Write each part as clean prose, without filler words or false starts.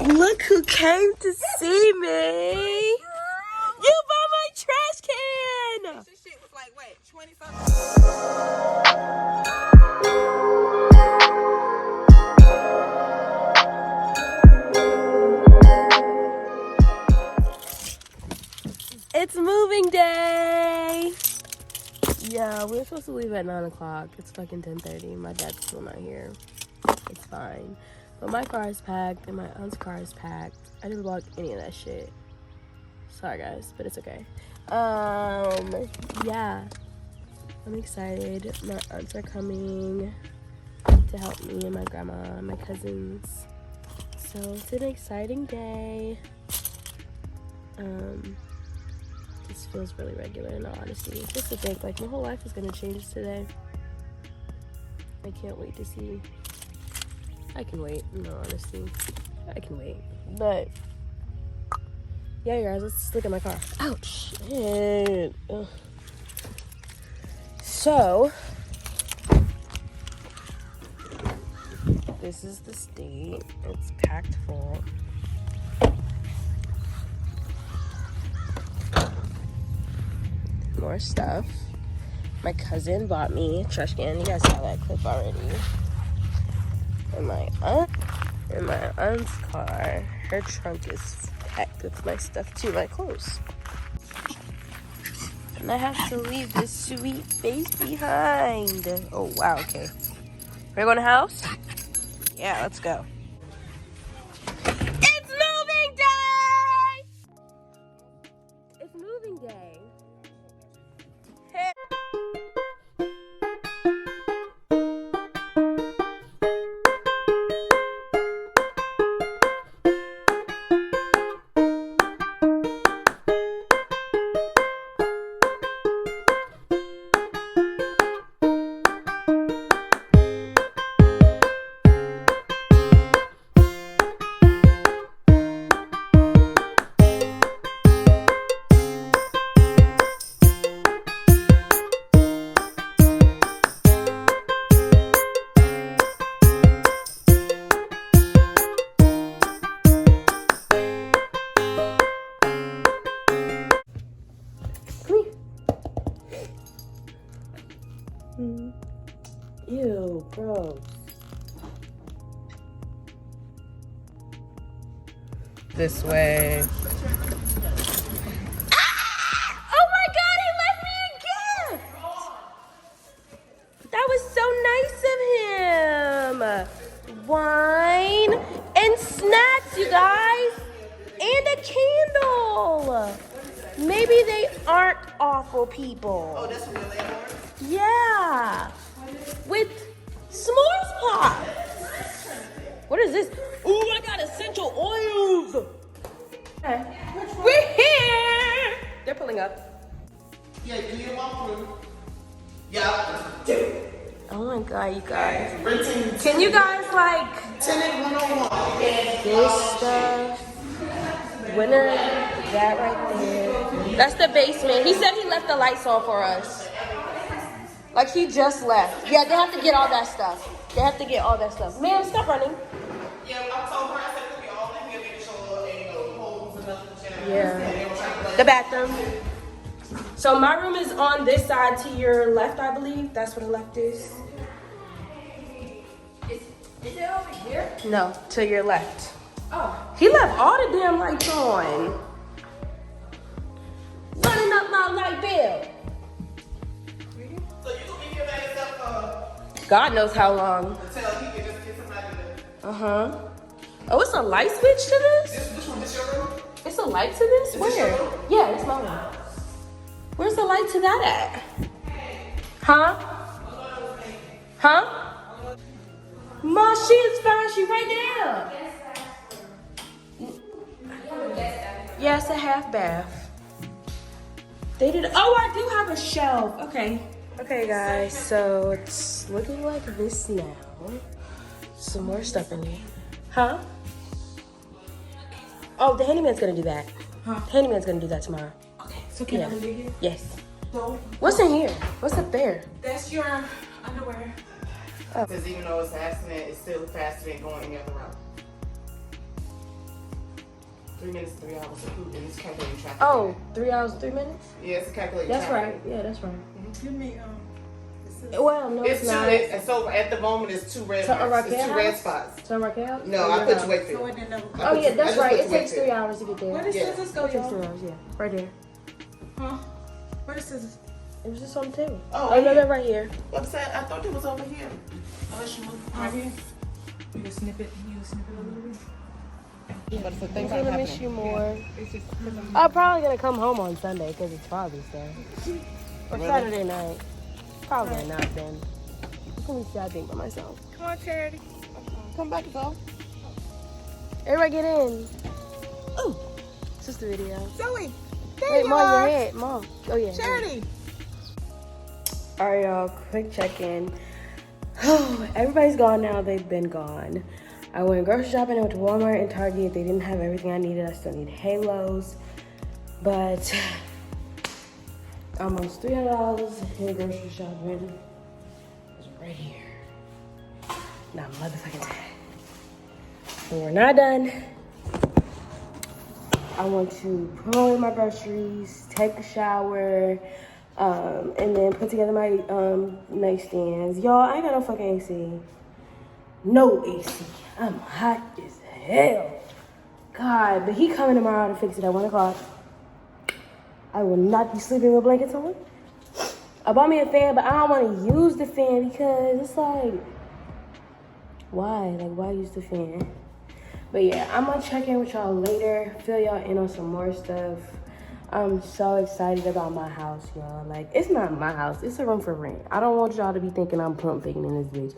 Look who came to see me. You bought my trash can. This shit was like, what, 20 something? It's moving day. Yeah, we were supposed to leave at 9 o'clock. It's fucking 10:30. My dad's still not here. It's fine. But my car is packed and my aunt's car is packed. I didn't vlog any of that shit. Sorry guys, but it's okay. Yeah. I'm excited. My aunts are coming to help me and my grandma and my cousins. So it's an exciting day. This feels really regular in all honesty. Just to think, like, my whole life is gonna change today. I can't wait to see. I can wait, in all honesty. I can wait. But yeah, guys, let's look at my car. Ouch! Shit. Ugh. So this is the state. It's packed full. More stuff. My cousin bought me a trash can. You guys saw that clip already. And my aunt's car, her trunk is packed with my stuff too, my clothes. And I have to leave this sweet face behind. Oh wow, okay. We're going to the house? Yeah, let's go. It's moving day! It's moving day. Hey. Ew, gross. This way. Ah! Oh my God, he left me a gift! That was so nice of him. Wine and snacks, you guys. And a candle. Maybe they aren't awful people. Oh, that's real landlord? Yeah. With s'mores pop. What is this? Ooh, I got essential oils. Okay. We're here. They're pulling up. Yeah, do you walk through? Yeah. Oh my God, you guys. Renting. Can you guys like Tenant 101. this stuff? Winner, that right there. That's the basement. He said he left the lights on for us. Like he just left. Yeah, they have to get all that stuff. They have to get all that stuff. Ma'am, stop running. Yeah, I told her, I said, we all in here, make sure, and you know, the holes and nothing. Yeah. The bathroom. So my room is on this side to your left, I believe. That's where the left is. Is it over here? No, to your left. Oh. He left all the damn lights on. Running up my light bill. So you can be here by yourself God knows how long. until he can just get somebody to... Uh-huh. Oh, it's a light switch to this? Which one? This your room? It's a light to this? Is Where? this your room? Yeah, it's my room. Where's the light to that at? Huh? Huh? Ma, she is fine. She right there. Yeah, it's a half bath. They did. Oh, I do have a shelf. Okay. Okay, guys. So it's looking like this now. Some more stuff in here. Huh? Oh, the handyman's gonna do that. Huh? The handyman's gonna do that tomorrow. Okay, so can I leave it here? Yes. So What's in here? What's up there? that's your underwear. Because even though it's an accident, it's still faster than going any other route. 3 minutes, 3 hours, and it's calculating traffic. Oh, 3 hours, 3 minutes? Yeah, it's calculating That's traffic. right. Yeah, that's right. Give me Well, no, It's it's two. not. So at the moment, it's 2 red To spots. It's 2 red Raquel? spots. To Raquel? No, Or I your put house? to Wakefield. So it didn't know. Oh, yeah, that's right. It put takes to 3 hours to get there. Where did Yeah. scissors go, It takes y'all? 3 hours, yeah. Right there. Huh? Where the scissors? It was just on the table. Oh, no, yeah. they're right here. I'm saying, I thought it was over here. Unless you moved right here. You can snip it. You can snip it a little bit. But the I'm thing gonna about miss you more. It's just. I'm probably gonna come home on Sunday because it's Father's Day. Or Really? Saturday night. Probably not then. Let me see how I think by myself. Come on, Charity. Come back and go. Everybody get in. Ooh. It's just a video. Zoe. There Wait, you Mom, are. your head. Mom. Oh, yeah. Charity. Alright, y'all. Quick check-in. Everybody's gone now. They've been gone. I went grocery shopping. I went to Walmart and Target. They didn't have everything I needed. I still need halos. But almost $300 in grocery shopping. It's right here. Not motherfucking time. And we're not done. I want to put away my groceries, take a shower, and then put together my nightstands. Y'all, I ain't got no fucking AC. No AC. I'm hot as hell. God, but he coming tomorrow to fix it at 1 o'clock. I will not be sleeping with blankets on. I bought me a fan, but I don't want to use the fan because it's like, why? Like, why use the fan? But yeah, I'm gonna check in with y'all later, fill y'all in on some more stuff. I'm so excited about my house, y'all. Like, it's not my house, it's a room for rent. I don't want y'all to be thinking I'm pump faking in this bitch.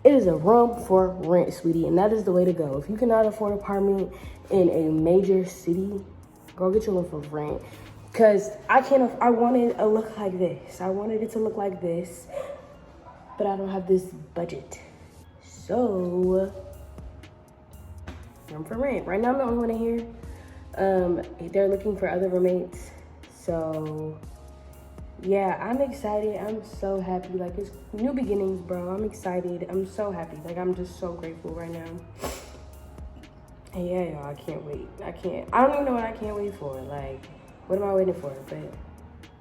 It is a room for rent, sweetie, and that is the way to go. If you cannot afford an apartment in a major city, go get your room for rent. Cause I wanted a look like this. I wanted it to look like this, but I don't have this budget. So, room for rent. Right now, I'm the only one in here. They're looking for other roommates. So, yeah, I'm excited. I'm so happy. Like, it's new beginnings, bro. I'm excited. I'm so happy. Like, I'm just so grateful right now. And yeah, y'all, I can't wait. I don't even know what I can't wait for. Like, what am I waiting for? But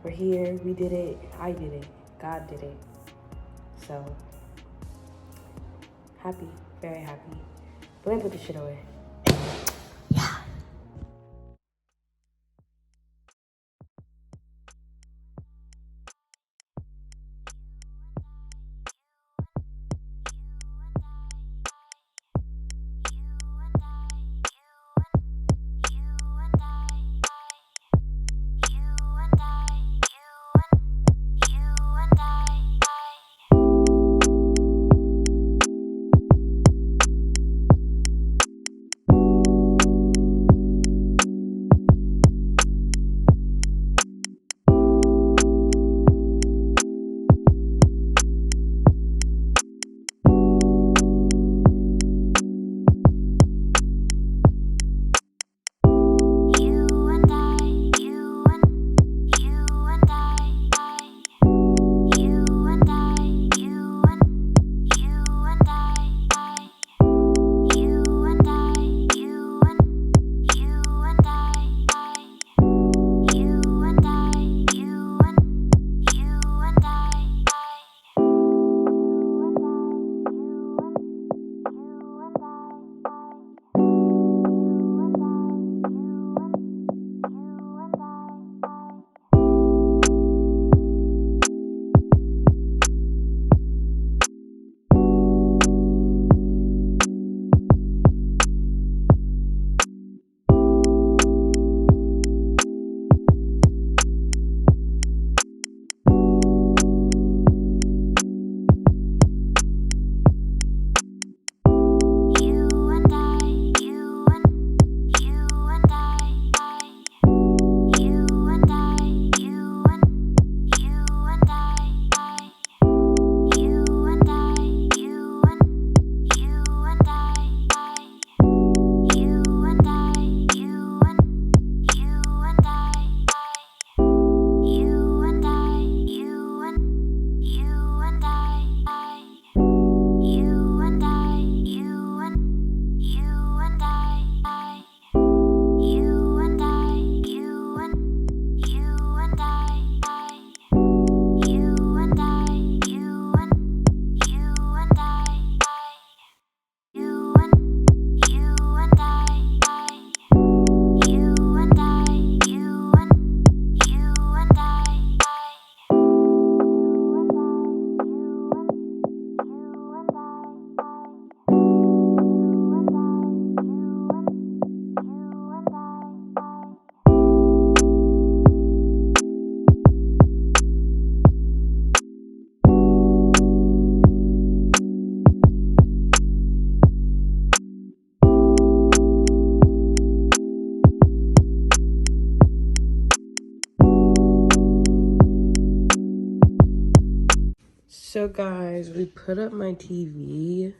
we're here. We did it. I did it. God did it. So, happy. Very happy. But let me put this shit away. So guys, we put up my TV,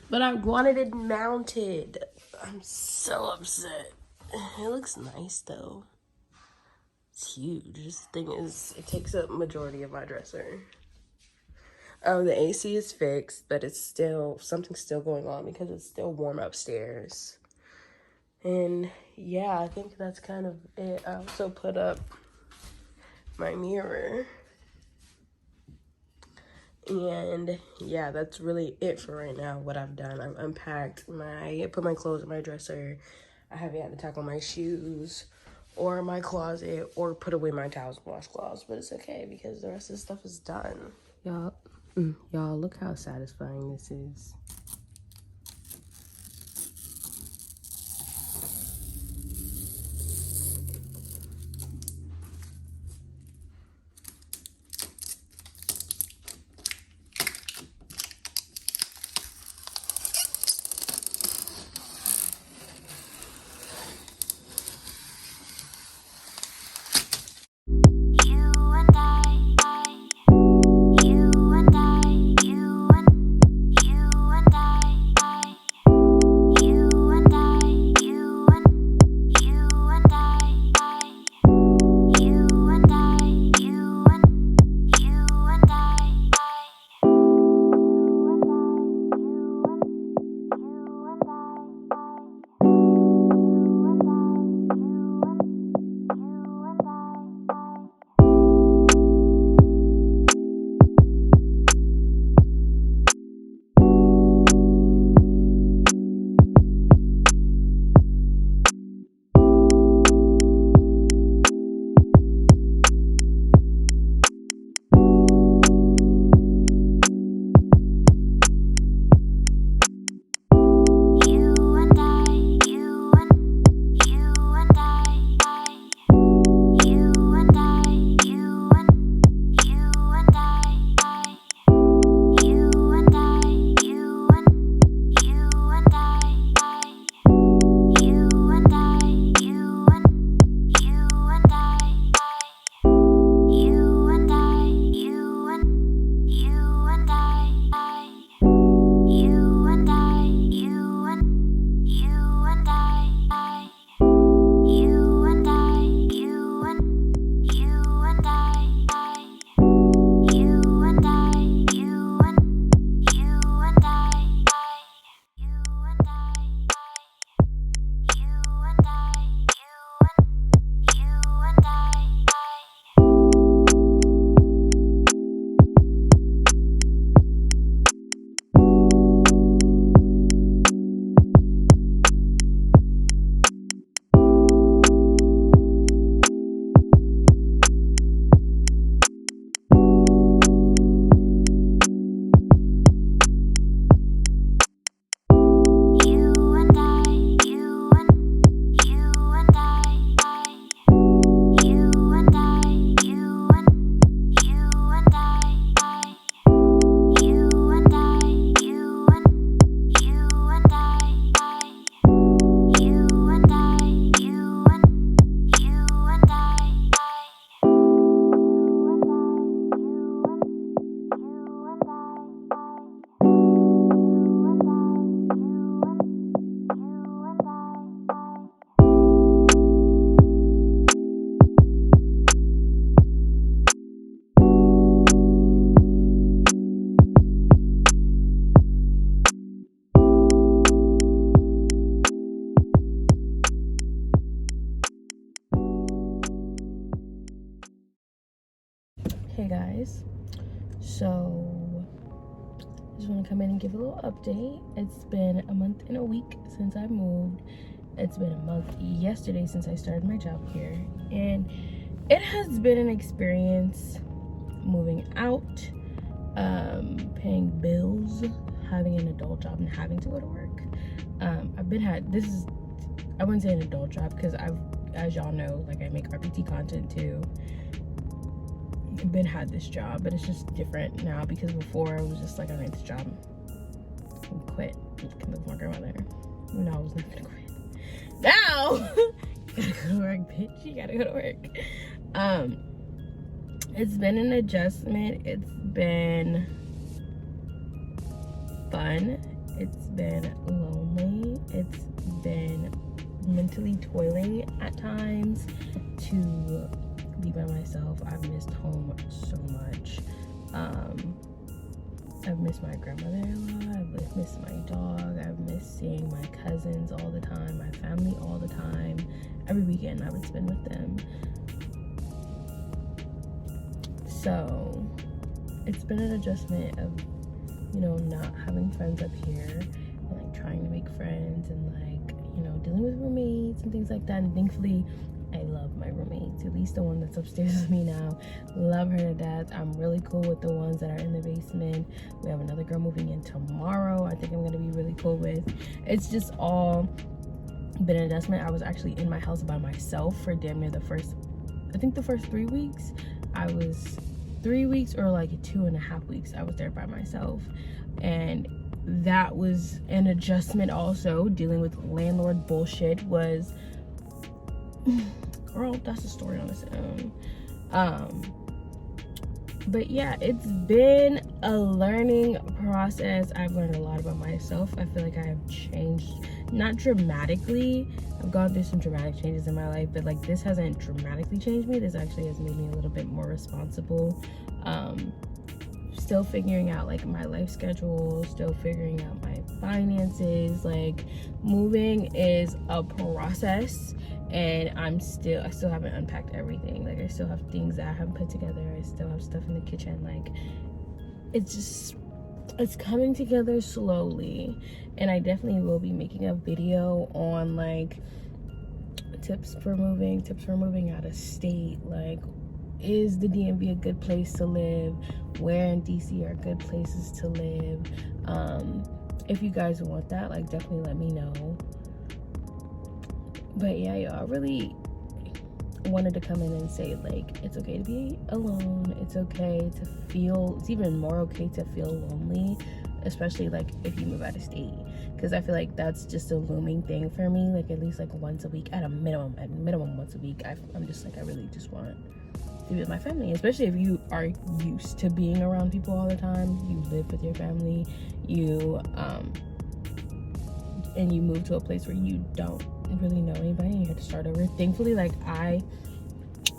but I wanted it mounted. I'm so upset. It looks nice though. It's huge. This thing is, it takes up majority of my dresser. The AC is fixed, but it's still, something's still going on because it's still warm upstairs. And yeah, I think that's kind of it. I also put up my mirror. And yeah, that's really it for right now, what I've done. I've unpacked put my clothes in my dresser. I haven't had to tackle my shoes or my closet or put away my towels and washcloths, but it's okay because the rest of the stuff is done. Y'all, look how satisfying this is. Hey guys, so I just want to come in and give a little update. It's been a month and a week since I moved. It's been a month yesterday since I started my job here, and it has been an experience moving out, paying bills, having an adult job, and having to go to work. I wouldn't say an adult job because as y'all know, like I make RPT content too. I've had this job, but it's just different now because before I was just like, I made this job and quit and live with my grandmother. No, I was not gonna quit. Now you gotta go to work, bitch. You gotta go to work. It's been an adjustment. It's been fun. It's been lonely. It's been mentally toiling at times to be by myself. I've missed home so much. I've missed my grandmother a lot. I've missed my dog. I've missed seeing my cousins all the time, my family all the time. Every weekend I would spend with them. So it's been an adjustment of, you know, not having friends up here and like trying to make friends and like, you know, dealing with roommates and things like that. And thankfully I love my roommates, at least the one that's upstairs with me now. Love her to death. I'm really cool with the ones that are in the basement. We have another girl moving in tomorrow. I think I'm gonna be really cool with. It's just all been an adjustment. I was actually in my house by myself for damn near the first 3 weeks. I was 3 weeks or like 2.5 weeks I was there by myself, and that was an adjustment. Also dealing with landlord bullshit was girl, that's a story on its own. But yeah, it's been a learning process. I've learned a lot about myself. I feel like I have changed, not dramatically. I've gone through some dramatic changes in my life, but like this hasn't dramatically changed me. This actually has made me a little bit more responsible. Still figuring out like my life schedule, still figuring out my finances. Like moving is a process, and I still haven't unpacked everything. Like I still have things that I haven't put together. I still have stuff in the kitchen. Like it's coming together slowly, and I definitely will be making a video on like tips for moving out of state. Like, is the DMV a good place to live? Where in DC are good places to live? If you guys want that, like definitely let me know. But yeah, y'all, I really wanted to come in and say like it's okay to be alone. It's even more okay to feel lonely, especially like if you move out of state, because I feel like that's just a looming thing for me. Like at least like once a week, at minimum once a week, I'm just like I really just want to be with my family, especially if you are used to being around people all the time. You live with your family, and you move to a place where you don't really know anybody and you have to start over. Thankfully, like I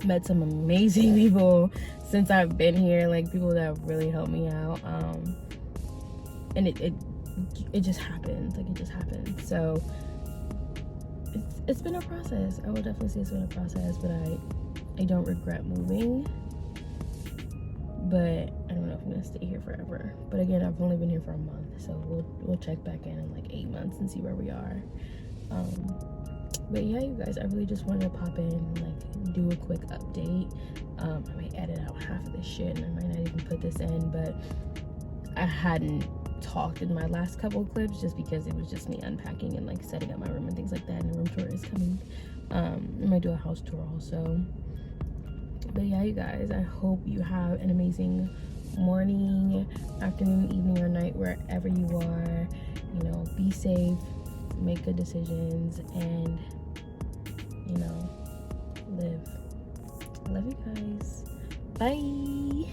met some amazing people since I've been here, like people that have really helped me out, and it just happened. Like it just happened. So it's been a process. I would definitely say it's been a process, but I don't regret moving, but I don't know if I'm gonna stay here forever. But again, I've only been here for a month, so we'll check back in like 8 months and see where we are. But yeah, you guys, I really just wanted to pop in and like do a quick update. I might edit out half of this shit and I might not even put this in, but I hadn't talked in my last couple of clips just because it was just me unpacking and like setting up my room and things like that, and the room tour is coming. I might do a house tour also. But yeah, you guys, I hope you have an amazing morning, afternoon, evening, or night wherever you are. You know, be safe, make good decisions, and you know, live. I love you guys. Bye.